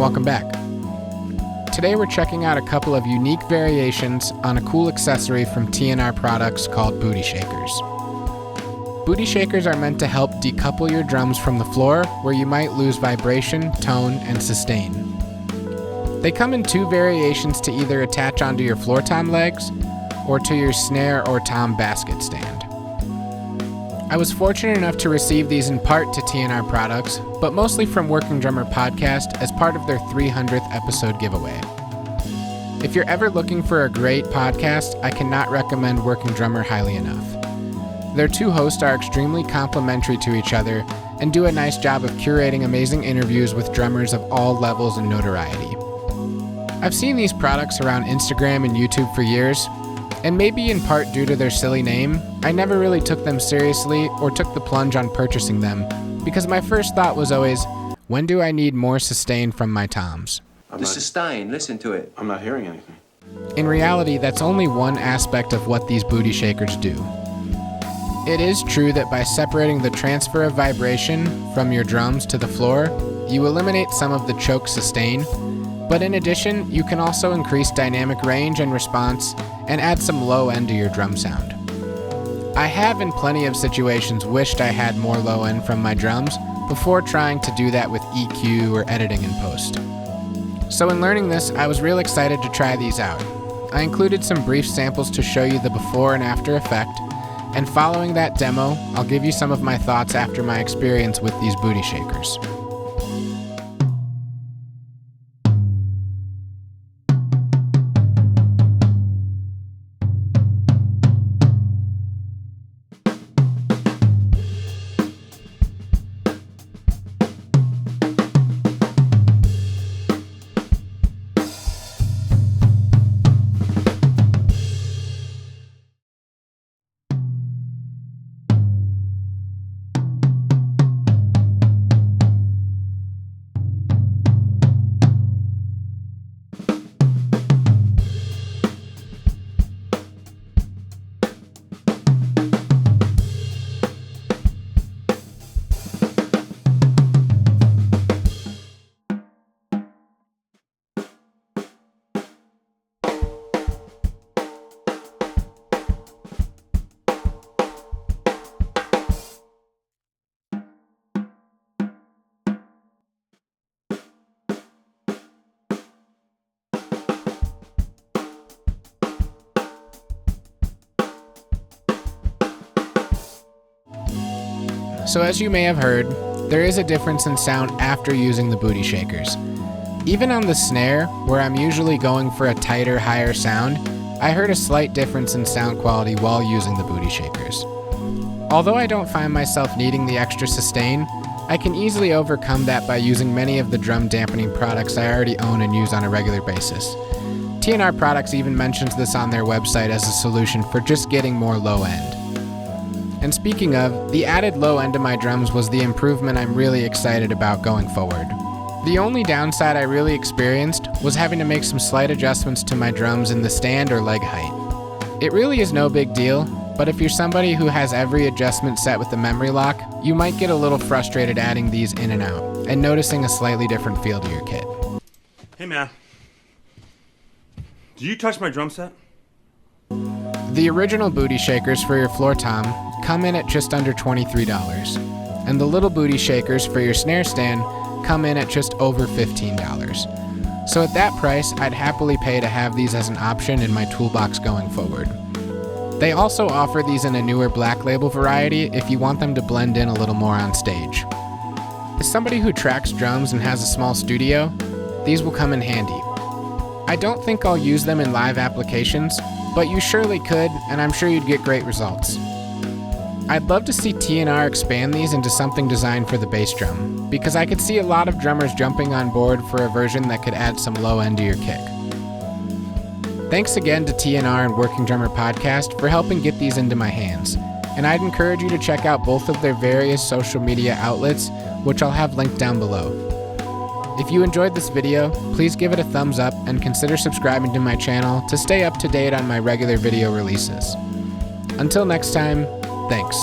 welcome back. Today we're checking out a couple of unique variations on a cool accessory from T&R Products called booty shakers. Booty shakers are meant to help decouple your drums from the floor where you might lose vibration, tone, and sustain. They come in two variations to either attach onto your floor tom legs or to your snare or tom basket stand. I was fortunate enough to receive these in part to T&R Products, but mostly from Working Drummer Podcast as part of their 300th episode giveaway. If you're ever looking for a great podcast, I cannot recommend Working Drummer highly enough. Their two hosts are extremely complimentary to each other and do a nice job of curating amazing interviews with drummers of all levels and notoriety. I've seen these products around Instagram and YouTube for years, and maybe in part due to their silly name, I never really took them seriously or took the plunge on purchasing them, because my first thought was always, when do I need more sustain from my toms? Sustain, listen to it. I'm not hearing anything. In reality, that's only one aspect of what these booty shakers do. It is true that by separating the transfer of vibration from your drums to the floor, you eliminate some of the choke sustain, but in addition, you can also increase dynamic range and response and add some low end to your drum sound. I have in plenty of situations wished I had more low end from my drums before trying to do that with EQ or editing in post. So in learning this, I was real excited to try these out. I included some brief samples to show you the before and after effect, and following that demo, I'll give you some of my thoughts after my experience with these booty shakers. So as you may have heard, there is a difference in sound after using the booty shakers. Even on the snare, where I'm usually going for a tighter, higher sound, I heard a slight difference in sound quality while using the booty shakers. Although I don't find myself needing the extra sustain, I can easily overcome that by using many of the drum dampening products I already own and use on a regular basis. T&R Products even mentions this on their website as a solution for just getting more low end. And speaking of, the added low end to my drums was the improvement I'm really excited about going forward. The only downside I really experienced was having to make some slight adjustments to my drums in the stand or leg height. It really is no big deal, but if you're somebody who has every adjustment set with the memory lock, you might get a little frustrated adding these in and out, and noticing a slightly different feel to your kit. Hey man, did you touch my drum set? The original booty shakers for your floor tom come in at just under $23, and the little booty shakers for your snare stand come in at just over $15. So at that price, I'd happily pay to have these as an option in my toolbox going forward. They also offer these in a newer black label variety if you want them to blend in a little more on stage. As somebody who tracks drums and has a small studio, these will come in handy. I don't think I'll use them in live applications, but you surely could, and I'm sure you'd get great results. I'd love to see T&R expand these into something designed for the bass drum, because I could see a lot of drummers jumping on board for a version that could add some low end to your kick. Thanks again to T&R and Working Drummer Podcast for helping get these into my hands, and I'd encourage you to check out both of their various social media outlets, which I'll have linked down below. If you enjoyed this video, please give it a thumbs up and consider subscribing to my channel to stay up to date on my regular video releases. Until next time, thanks.